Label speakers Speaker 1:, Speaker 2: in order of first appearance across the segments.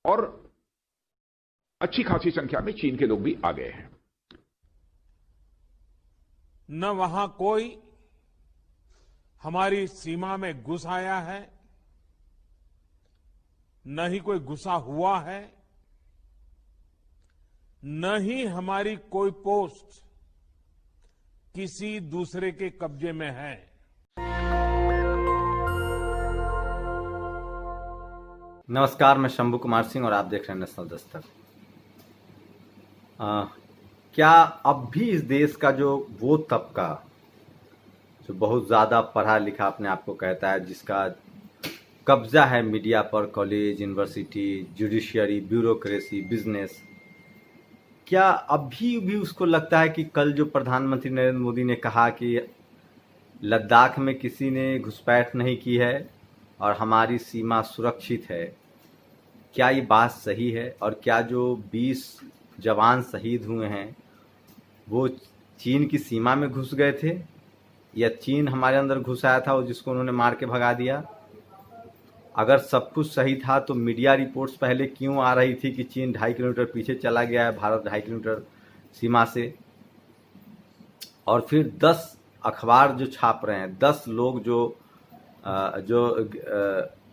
Speaker 1: और अच्छी खासी संख्या में चीन के लोग भी आ गए हैं।
Speaker 2: न वहां कोई हमारी सीमा में घुस आया है, न ही कोई घुसा हुआ है, न ही हमारी कोई पोस्ट किसी दूसरे के कब्जे में है।
Speaker 3: नमस्कार, मैं शंभू कुमार सिंह और आप देख रहे हैं नेशनल दस्तक। क्या अब भी इस देश का जो वो तबका जो बहुत ज़्यादा पढ़ा लिखा अपने आप को कहता है, जिसका कब्जा है मीडिया पर, college, university, judiciary, bureaucracy, business, क्या अभी भी उसको लगता है कि कल जो प्रधानमंत्री नरेंद्र मोदी ने कहा कि लद्दाख में किसी ने घुसपैठ नहीं की है और हमारी सीमा सुरक्षित है, क्या ये बात सही है? और क्या जो 20 जवान शहीद हुए हैं वो चीन की सीमा में घुस गए थे या चीन हमारे अंदर घुस आया था और जिसको उन्होंने मार के भगा दिया? अगर सब कुछ सही था तो मीडिया रिपोर्ट्स पहले क्यों आ रही थी कि चीन 2.5 किलोमीटर पीछे चला गया है, भारत 2.5 किलोमीटर सीमा से? और फिर 10 अखबार जो छाप रहे हैं, 10 लोग जो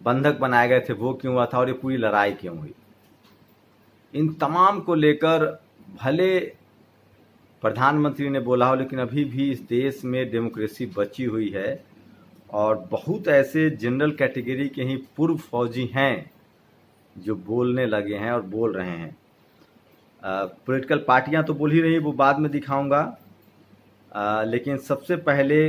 Speaker 3: बंधक बनाए गए थे वो क्यों हुआ था और ये पूरी लड़ाई क्यों हुई? इन तमाम को लेकर भले प्रधानमंत्री ने बोला हो, लेकिन अभी भी इस देश में डेमोक्रेसी बची हुई है और बहुत ऐसे जनरल कैटेगरी के ही पूर्व फौजी हैं जो बोलने लगे हैं और बोल रहे हैं। पॉलिटिकल पार्टियां तो बोल ही रही, वो बाद में दिखाऊंगा, लेकिन सबसे पहले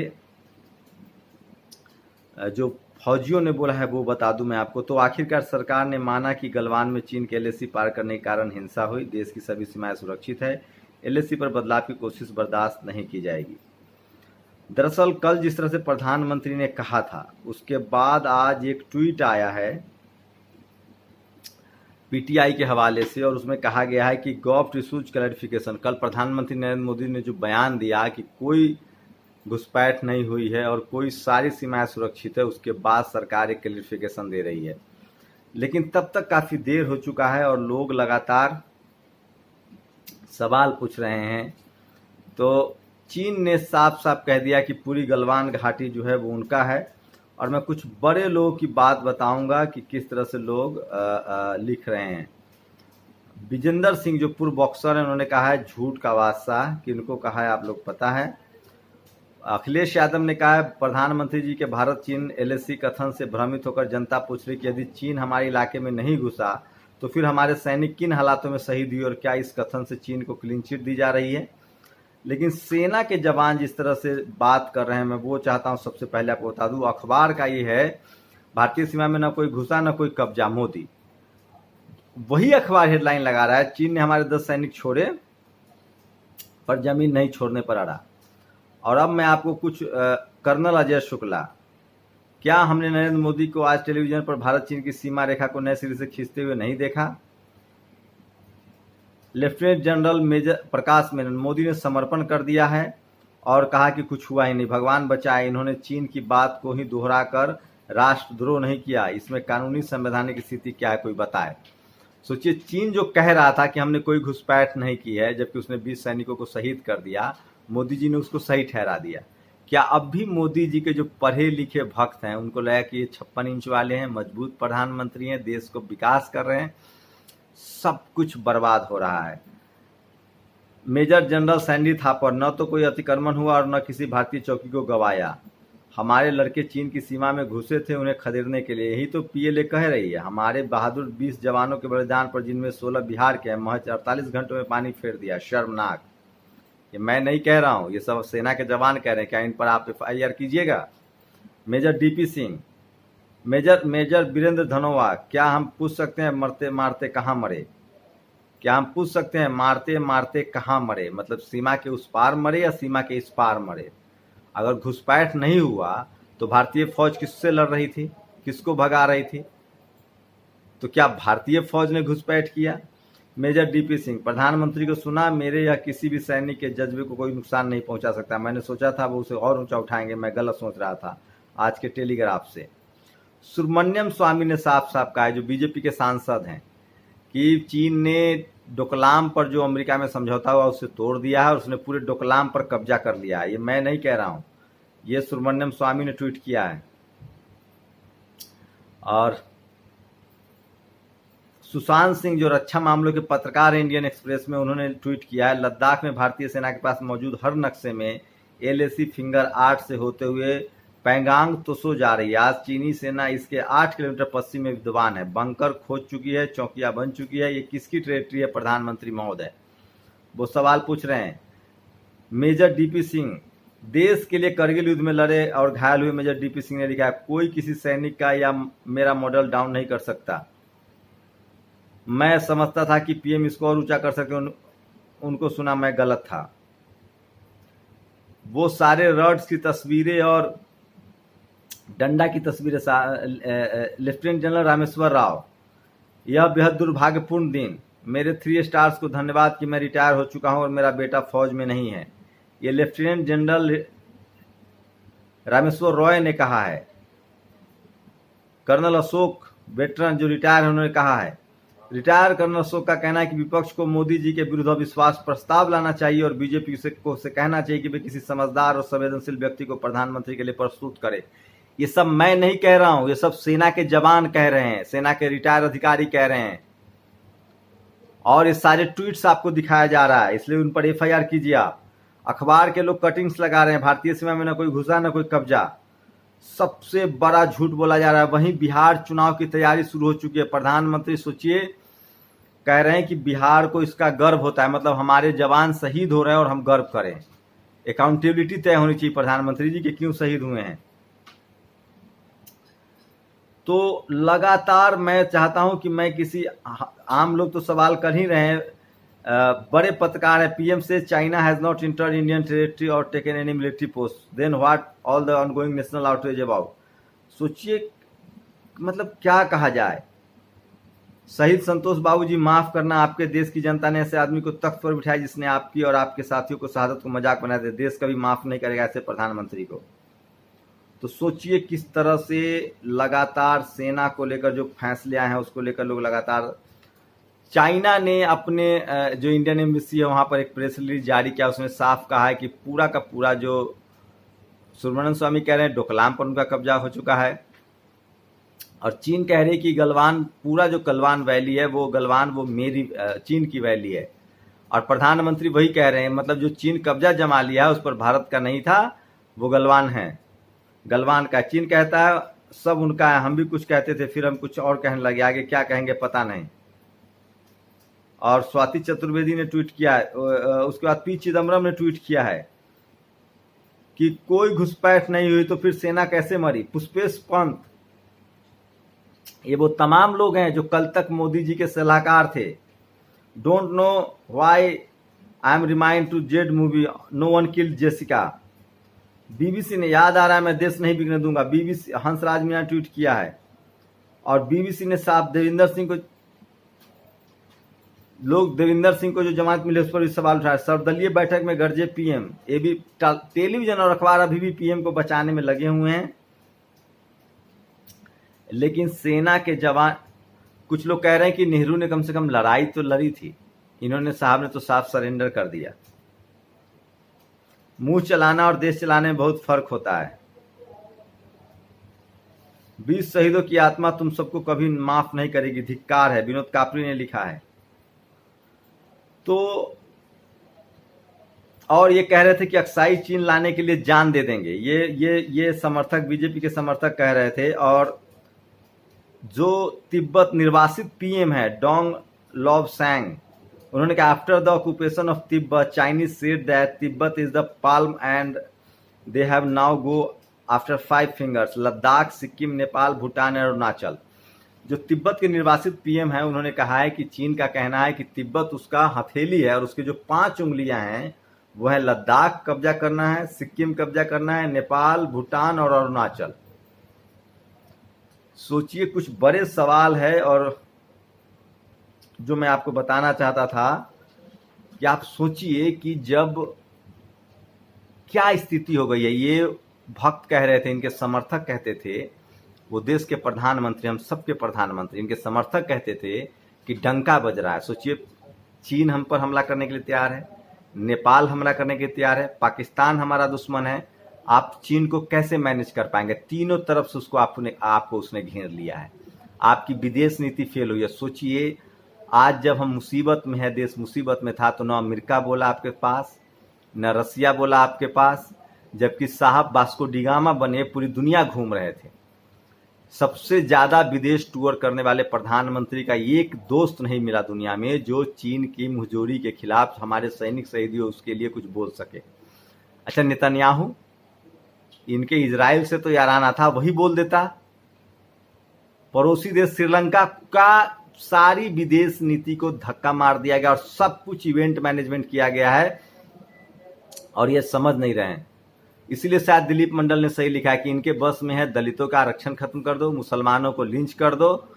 Speaker 3: जो फौजियों ने बोला है वो बता दूं मैं आपको। तो आखिरकार सरकार ने माना कि गलवान में चीन के एलएसी पार करने के कारण हिंसा हुई, देश की सभी सीमाएं सुरक्षित है, एलएसी पर बदलाव की कोशिश बर्दाश्त नहीं की जाएगी। दरअसल कल जिस तरह से प्रधानमंत्री ने कहा था, उसके बाद आज एक ट्वीट आया है पीटीआई के हवाले से और उसमें कहा गया है कि गॉव इशूज क्लैरिफिकेशन। कल प्रधानमंत्री नरेंद्र मोदी ने जो बयान दिया कि कोई घुसपैठ नहीं हुई है और कोई सारी सीमाएं सुरक्षित है, उसके बाद सरकार एक क्लैरिफिकेशन दे रही है, लेकिन तब तक काफ़ी देर हो चुका है और लोग लगातार सवाल पूछ रहे हैं। तो चीन ने साफ साफ कह दिया कि पूरी गलवान घाटी जो है वो उनका है और मैं कुछ बड़े लोगों की बात बताऊंगा कि किस तरह से लोग लिख रहे हैं। विजेंदर सिंह जो पूर्व बॉक्सर हैं, उन्होंने कहा है झूठ का बादशाह। किनको कहा है आप लोग पता है? अखिलेश यादव ने कहा है प्रधानमंत्री जी के भारत चीन एलएसी कथन से भ्रमित होकर जनता पूछ रही कि यदि चीन हमारे इलाके में नहीं घुसा तो फिर हमारे सैनिक किन हालातों में शहीद हुए और क्या इस कथन से चीन को क्लीन चिट दी जा रही है? लेकिन सेना के जवान जिस तरह से बात कर रहे हैं, मैं वो चाहता हूं सबसे पहले आपको बता दूं। अखबार का ये है भारतीय सीमा में न कोई घुसा न कोई कब्जा, मोदी। वही अखबार हेडलाइन लगा रहा है चीन ने हमारे 10 सैनिक छोड़े पर जमीन नहीं छोड़ने पर अड़ा। और अब मैं आपको कुछ कर्नल अजय शुक्ला, क्या हमने नरेंद्र मोदी को आज टेलीविजन पर भारत चीन की सीमा रेखा को नए सिरे से खींचते हुए नहीं देखा? लेफ्टिनेंट जनरल मेजर प्रकाश मेनन, मोदी ने समर्पण कर दिया है और कहा कि कुछ हुआ ही नहीं, भगवान बचाए। इन्होंने चीन की बात को ही दोहराकर राष्ट्रद्रोह नहीं किया। इसमें कानूनी संवैधानिक स्थिति क्या है, कोई बताए। सोचिए, चीन जो कह रहा था कि हमने कोई घुसपैठ नहीं की है, जबकि उसने 20 सैनिकों को शहीद कर दिया, मोदी जी ने उसको सही ठहरा दिया। क्या अब भी मोदी जी के जो पढ़े लिखे भक्त हैं उनको लगा कि ये 56 इंच वाले हैं, मजबूत प्रधानमंत्री हैं, देश को विकास कर रहे हैं? सब कुछ बर्बाद हो रहा है। मेजर जनरल सैंडी थापर, न तो कोई अतिक्रमण हुआ और न किसी भारतीय चौकी को गवाया। हमारे लड़के चीन की सीमा में घुसे थे उन्हें खदेड़ने के लिए, यही तो पीएलए कह रही है। हमारे बहादुर 20 जवानों के बलिदान पर, जिनमें 16 बिहार के हैं, महज 48 घंटों में पानी फेर दिया। शर्मनाक। ये मैं नहीं कह रहा हूं, ये सब सेना के जवान कह रहे हैं। क्या इन पर आप FIR कीजिएगा? Major DP Singh, major Virendra Dhanoa, क्या हम पूछ सकते हैं मरते मारते कहाँ मरे? क्या हम पूछ सकते हैं मारते मारते कहाँ मरे? मतलब सीमा के उस पार मरे या सीमा के इस पार मरे? अगर घुसपैठ नहीं हुआ तो भारतीय फौज किससे लड़ रही थी, किसको भगा रही थी? तो क्या भारतीय फौज ने घुसपैठ किया? मेजर डीपी सिंह, प्रधानमंत्री को सुना, मेरे या किसी भी सैनिक के जज्बे को कोई नुकसान नहीं पहुंचा सकता। मैंने सोचा था वो उसे और ऊंचा उठाएंगे, मैं गलत सोच रहा था। आज के टेलीग्राफ से सुब्रमण्यम स्वामी ने साफ साफ कहा है, जो बीजेपी के सांसद हैं, कि चीन ने डोकलाम पर जो अमेरिका में समझौता हुआ उसे तोड़ दिया है और उसने पूरे डोकलाम पर कब्जा कर लिया है। ये मैं नहीं कह रहा हूं, ये सुब्रमण्यम स्वामी ने ट्वीट किया है। और सुशांत सिंह जो रक्षा मामलों के पत्रकार हैं इंडियन एक्सप्रेस में, उन्होंने ट्वीट किया है, लद्दाख में भारतीय सेना के पास मौजूद हर नक्शे में LAC फिंगर 8 से होते हुए पैंगांग तोसो जा रही है। आज चीनी सेना इसके 8 किलोमीटर पश्चिम में विद्यमान है, बंकर खोज चुकी है, चौकियां बन चुकी है। ये किसकी टेरिटरी है प्रधानमंत्री महोदय? वो सवाल पूछ रहे हैं। मेजर DP सिंह देश के लिए करगिल युद्ध में लड़े और घायल हुए मेजर DP सिंह ने लिखा है, कोई किसी सैनिक का या मेरा मॉडल डाउन नहीं कर सकता। मैं समझता था कि PM स्कोर ऊंचा कर सकते, उनको सुना मैं गलत था। वो सारे रड्स की तस्वीरें और डंडा की तस्वीरें, लेफ्टिनेंट जनरल रामेश्वर राव, यह बेहद दुर्भाग्यपूर्ण दिन। मेरे 3 स्टार्स को धन्यवाद कि मैं रिटायर हो चुका हूं और मेरा बेटा फौज में नहीं है, ये लेफ्टिनेंट जनरल रामेश्वर रॉय ने कहा है। कर्नल अशोक वेटरन जो रिटायर है, उन्होंने कहा है। रिटायर कर्नल अशोक का कहना है कि विपक्ष को मोदी जी के विरुद्ध अविश्वास प्रस्ताव लाना चाहिए और बीजेपी को कहना चाहिए कि वे किसी समझदार और संवेदनशील व्यक्ति को प्रधानमंत्री के लिए प्रस्तुत करे। ये सब मैं नहीं कह रहा हूं, ये सब सेना के जवान कह रहे हैं, सेना के रिटायर अधिकारी कह रहे हैं। और ये सारे ट्वीट्स आपको दिखाया जा रहा है, इसलिए उन पर FIR कीजिए आप। अखबार के लोग कटिंग्स लगा रहे हैं, भारतीय सीमा में न कोई घुसा न कोई कब्जा। सबसे बड़ा झूठ बोला जा रहा है। वहीं बिहार चुनाव की तैयारी शुरू हो चुकी है। प्रधानमंत्री सोचिए, कह रहे हैं कि बिहार को इसका गर्व होता है, मतलब हमारे जवान शहीद हो रहे हैं और हम गर्व करें। अकाउंटेबिलिटी तय होनी चाहिए प्रधानमंत्री जी कि क्यों शहीद हुए हैं। तो लगातार मैं चाहता हूं कि मैं किसी, आम लोग तो सवाल कर ही रहे हैं, बड़े पत्रकार है। PM says China has not entered Indian territory और taken any military post, then what all the ongoing national outreach about. सोचिए, मतलब क्या कहा जाए। शहीद संतोष बाबू जी, माफ करना, आपके देश की जनता ने ऐसे आदमी को तख्त पर बिठाया जिसने आपकी और आपके साथियों को शहादत को मजाक बना दिया। देश कभी माफ नहीं करेगा ऐसे प्रधानमंत्री को। तो सोचिए किस तरह से लगातार सेना को लेकर जो फैसले आए हैं उसको लेकर लोग लगातार। चाइना ने अपने जो इंडियन एम्बेसी है वहां पर एक प्रेस रिलीज जारी किया, उसमें साफ कहा है कि पूरा का पूरा जो सुब्रमण्यम स्वामी कह रहे हैं डोकलाम पर उनका कब्जा हो चुका है। और चीन कह रही है कि गलवान, पूरा जो गलवान वैली है वो गलवान वो मेरी चीन की वैली है। और प्रधानमंत्री वही कह रहे हैं, मतलब जो चीन कब्जा जमा लिया है उस पर भारत का नहीं था, वो गलवान है, गलवान का। चीन कहता है सब उनका है, हम भी कुछ कहते थे फिर हम कुछ और कहने लगे, आगे क्या कहेंगे पता नहीं। और स्वाति चतुर्वेदी ने ट्वीट किया है, उसके बाद P चिदम्बरम ने ट्वीट किया है कि कोई घुसपैठ नहीं हुई तो फिर सेना कैसे मरी। पुष्पेश पंत, ये वो तमाम लोग हैं जो कल तक मोदी जी के सलाहकार थे। Don't know why I am remind to the movie, no one killed Jessica. BBC ने, याद आ रहा है मैं देश नहीं बिकने दूंगा, BBC हंसराज मीणा ट्वीट किया है। और BBC ने साफ देविंदर सिंह को, लोग देविंदर सिंह को जो जमानत मिले उस पर भी सवाल उठाया। सर्वदलीय बैठक में गरजे PM। ये भी टेलीविजन और अखबार अभी भी PM को बचाने में लगे हुए हैं। लेकिन सेना के जवान, कुछ लोग कह रहे हैं कि नेहरू ने कम से कम लड़ाई तो लड़ी थी, इन्होंने साहब ने तो साफ सरेंडर कर दिया। मुंह चलाना और देश चलाने में बहुत फर्क होता है। 20 शहीदों की आत्मा तुम सबको कभी माफ नहीं करेगी, धिक्कार है, विनोद कापरी ने लिखा है। तो और ये कह रहे थे कि अक्साई चीन लाने के लिए जान दे देंगे, ये समर्थक, बीजेपी के समर्थक कह रहे थे। और जो तिब्बत निर्वासित PM है डोंग लॉब सैंग, उन्होंने कहा after the occupation of Tibet Chinese said that Tibet is the palm and they have now go after 5 fingers, Ladakh, Sikkim, Nepal, Bhutan और अरुणाचल। जो तिब्बत के निर्वासित PM है उन्होंने कहा है कि चीन का कहना है कि तिब्बत उसका हथेली है और उसकी जो 5 उंगलियां हैं वो है लद्दाख कब्जा करना है, सिक्किम कब्जा करना है, नेपाल, भूटान और अरुणाचल। सोचिए, कुछ बड़े सवाल है। और जो मैं आपको बताना चाहता था कि आप सोचिए कि जब क्या स्थिति हो गई है। ये भक्त कह रहे थे, इनके समर्थक कहते थे, वो देश के प्रधानमंत्री, हम सबके प्रधानमंत्री, इनके समर्थक कहते थे कि डंका बज रहा है। सोचिए, चीन हम पर हमला करने के लिए तैयार है, नेपाल हमला करने के लिए तैयार है, पाकिस्तान हमारा दुश्मन है। आप चीन को कैसे मैनेज कर पाएंगे? तीनों तरफ से उसको आपको उसने घेर लिया है। आपकी विदेश नीति फेल हुई है। सोचिए, आज जब हम मुसीबत में है, देश मुसीबत में था, तो न अमेरिका बोला आपके पास, न रसिया बोला आपके पास, जबकि साहब वास्को डी गामा बने पूरी दुनिया घूम रहे थे। सबसे ज्यादा विदेश टूर करने वाले प्रधानमंत्री का एक दोस्त नहीं मिला दुनिया में जो चीन की मुहजोरी के खिलाफ हमारे सैनिक शहीद हुए उसके लिए कुछ बोल सके। अच्छा, नेतन्याहू, इनके इजराइल से तो याराना था, वही बोल देता। पड़ोसी देश श्रीलंका का सारी विदेश नीति को धक्का मार दिया गया और सब कुछ इवेंट मैनेजमेंट किया गया है और ये समझ नहीं रहे हैं। इसीलिए शायद दिलीप मंडल ने सही लिखा है कि इनके बस में है दलितों का आरक्षण खत्म कर दो, मुसलमानों को लिंच कर दो,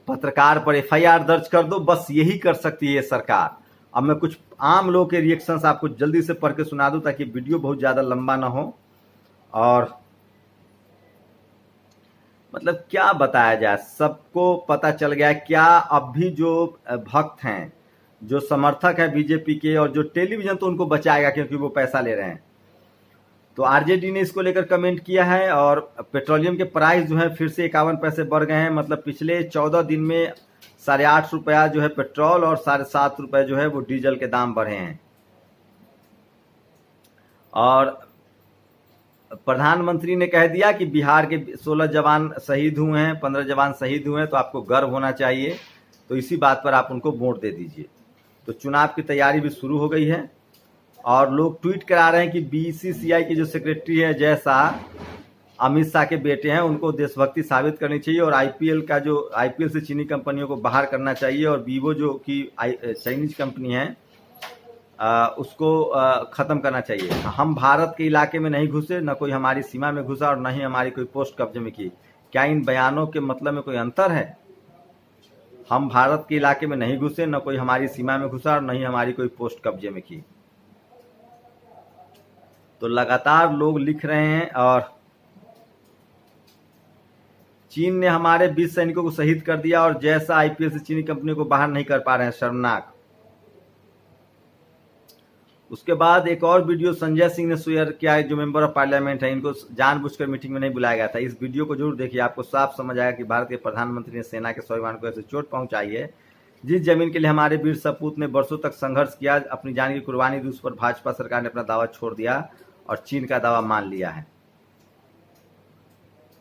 Speaker 3: पत्रकार पर एफआईआर दर्ज कर दो, बस यही कर सकती है ये सरकार। अब मैं कुछ आम लोगों के रिएक्शंस आपको जल्दी से पढ़ के सुना दूं ताकि वीडियो बहुत ज्यादा लंबा ना हो। और मतलब क्या बताया जाए, सबको पता चल गया है क्या। अब भी जो भक्त हैं, जो समर्थक है बीजेपी के, और जो टेलीविजन तो उनको बचाएगा क्योंकि वो पैसा ले रहे हैं। तो आरजेडी ने इसको लेकर कमेंट किया है और पेट्रोलियम के प्राइस जो है फिर से 51 पैसे बढ़ गए हैं। मतलब पिछले 14 दिन में 8.5 रुपया जो है पेट्रोल और 7.5 रुपये जो है वो डीजल के दाम बढ़े हैं। और प्रधानमंत्री ने कह दिया कि बिहार के 16 जवान शहीद हुए हैं, 15 जवान शहीद हुए हैं, तो आपको गर्व होना चाहिए, तो इसी बात पर आप उनको वोट दे दीजिए। तो चुनाव की तैयारी भी शुरू हो गई है और लोग ट्वीट करा रहे हैं कि बीसीसीआई के जो सेक्रेटरी है जय शाह, अमित शाह के बेटे हैं, उनको देशभक्ति साबित करनी चाहिए और आईपीएल से चीनी कंपनियों को बाहर करना चाहिए और वीवो जो कि चाइनीज कंपनी है उसको खत्म करना चाहिए। हम भारत के इलाके में नहीं घुसे, न कोई हमारी सीमा में घुसा और न ही हमारी कोई पोस्ट कब्जे में की। क्या इन बयानों के मतलब में कोई अंतर है? हम भारत के इलाके में नहीं घुसे, न कोई हमारी सीमा में घुसा और न ही हमारी कोई पोस्ट कब्जे में की। तो लगातार लोग लिख रहे हैं और चीन ने हमारे 20 सैनिकों को शहीद कर दिया और जैसा आईपीएल से चीनी कंपनियों को बाहर नहीं कर पा रहे हैं, शर्मनाक। उसके बाद एक और वीडियो संजय सिंह ने शेयर किया है, जो मेंबर ऑफ पार्लियामेंट है, इनको जानबूझकर मीटिंग में नहीं बुलाया गया था। इस वीडियो को जरूर देखिए, आपको साफ समझ आएगा कि भारत के प्रधानमंत्री ने सेना के स्वाभिमान को ऐसे चोट पहुंचाई है। जिस जमीन के लिए हमारे वीर सपूत ने वर्षों तक संघर्ष किया, अपनी जान की कुर्बानी दी, उस पर भाजपा सरकार ने अपना दावा छोड़ दिया और चीन का दावा मान लिया है।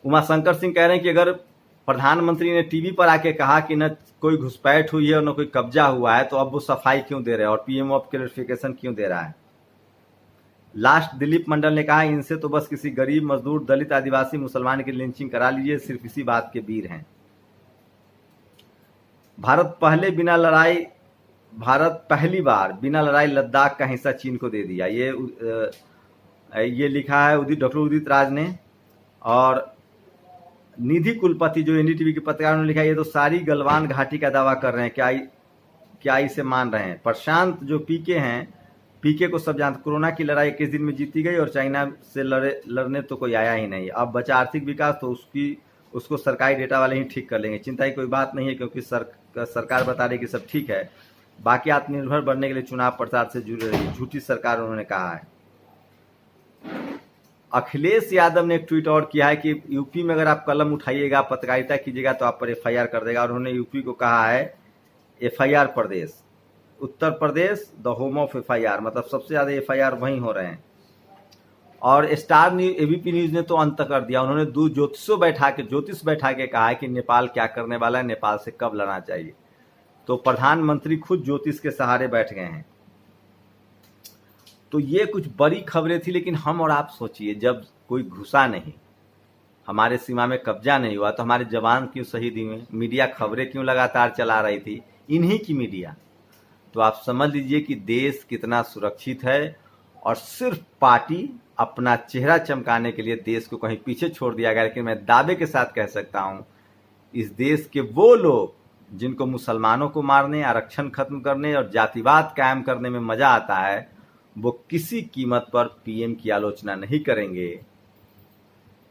Speaker 3: उमाशंकर सिंह कह रहे हैं कि अगर प्रधानमंत्री ने टीवी पर आके कहा कि न कोई घुसपैठ हुई है और न कोई कब्जा हुआ है, तो अब वो सफाई क्यों दे रहे हैं और पीएमओ ऑफ क्लैरिफिकेशन क्यों दे रहा है? लास्ट दिलीप मंडल ने कहा, इनसे तो बस किसी गरीब, मजदूर, दलित, आदिवासी, मुसलमान की लिंचिंग करा लीजिए, सिर्फ इसी बात के वीर हैं। भारत पहली बार बिना लड़ाई लद्दाख का हिस्सा चीन को दे दिया। ये लिखा है डॉक्टर उदित राज ने। और निधि कुलपति जो एनडीटीवी के पत्रकार ने लिखा, ये तो सारी गलवान घाटी का दावा कर रहे हैं, क्या इसे मान रहे हैं? प्रशांत जो पीके हैं, पीके को सब जानते, कोरोना की लड़ाई 21 दिन में जीती गई और चाइना से लड़ने तो कोई आया ही नहीं। अब बचा आर्थिक विकास, तो उसको सरकारी डेटा वाले ही ठीक कर लेंगे। चिंता की कोई बात नहीं है क्योंकि सरकार बता रही कि सब ठीक है। बाकी आत्मनिर्भर बनने के लिए चुनाव प्रचार से जुड़े रही, झूठी सरकार उन्होंने कहा है। अखिलेश यादव ने एक ट्वीट और किया है कि यूपी में अगर आप कलम उठाइएगा, पत्रकारिता कीजिएगा तो आप पर एफआईआर कर देगा। और उन्होंने यूपी को कहा है FIR Pradesh. Uttar Pradesh the home of FIR, मतलब सबसे ज्यादा एफआईआर वहीं हो रहे हैं। और स्टार न्यूज, एबीपी न्यूज ने तो अंत कर दिया। उन्होंने दो ज्योतिष बैठा के कहा है कि नेपाल क्या करने वाला है, नेपाल से कब लड़ना चाहिए। तो प्रधानमंत्री खुद ज्योतिष के सहारे बैठ गए हैं। तो ये कुछ बड़ी खबरें थी, लेकिन हम और आप सोचिए, जब कोई घुसा नहीं, हमारे सीमा में कब्जा नहीं हुआ, तो हमारे जवान क्यों शहीद हुए? मीडिया खबरें क्यों लगातार चला रही थी? इन्हीं की मीडिया। तो आप समझ लीजिए कि देश कितना सुरक्षित है और सिर्फ पार्टी अपना चेहरा चमकाने के लिए देश को कहीं पीछे छोड़ दिया गया। लेकिन मैं दावे के साथ कह सकता हूं, इस देश के वो लोग जिनको मुसलमानों को मारने, आरक्षण खत्म करने और जातिवाद कायम करने में मजा आता है, वो किसी कीमत पर पीएम की आलोचना नहीं करेंगे,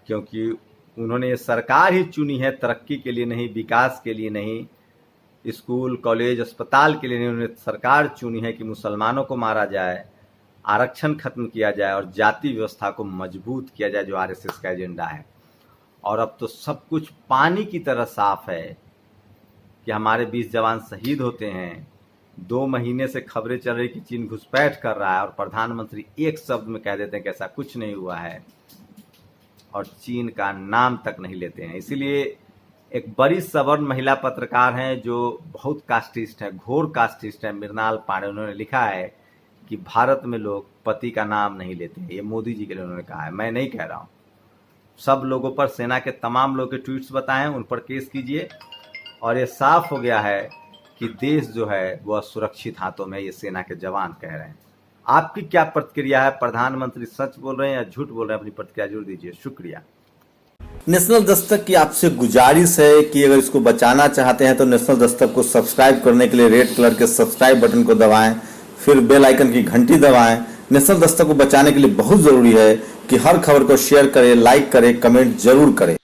Speaker 3: क्योंकि उन्होंने ये सरकार ही चुनी है तरक्की के लिए नहीं, विकास के लिए नहीं, स्कूल, कॉलेज, अस्पताल के लिए इन्होंने सरकार चुनी है कि मुसलमानों को मारा जाए, आरक्षण खत्म किया जाए और जाति व्यवस्था को मजबूत किया जाए, जो आरएसएस का एजेंडा है। और अब तो सब कुछ पानी की तरह साफ है कि हमारे 20 जवान शहीद होते हैं। 2 महीने से खबरें चल रही कि चीन घुसपैठ कर रहा है और प्रधानमंत्री एक शब्द में कह देते हैं कि ऐसा कुछ नहीं हुआ है और चीन का नाम तक नहीं लेते हैं। इसीलिए एक बड़ी सवर्ण महिला पत्रकार हैं जो बहुत कास्टिस्ट है, घोर कास्टिस्ट है, मृणाल पांडे। उन्होंने लिखा है कि भारत में लोग पति का नाम नहीं लेते हैं। ये मोदी जी के लिए उन्होंने कहा है, मैं नहीं कह रहा हूँ। सब लोगों पर, सेना के तमाम लोगों के ट्वीट्स बताएं, उन पर केस कीजिए। और ये साफ हो गया है कि देश जो है वह सुरक्षित हाथों में, ये सेना के जवान कह रहे हैं। आपकी क्या प्रतिक्रिया है? प्रधानमंत्री सच बोल रहे हैं या झूठ बोल रहे हैं? अपनी प्रतिक्रिया जरूर दीजिए। शुक्रिया।
Speaker 4: नेशनल दस्तक की आपसे गुजारिश है कि अगर इसको बचाना चाहते हैं तो नेशनल दस्तक को सब्सक्राइब करने के लिए रेड कलर के सब्सक्राइब बटन को दबाएं, फिर बेल आइकन की घंटी दबाएं। नेशनल दस्तक को बचाने के लिए बहुत जरूरी है कि हर खबर को शेयर करें, लाइक करें, कमेंट जरूर करें।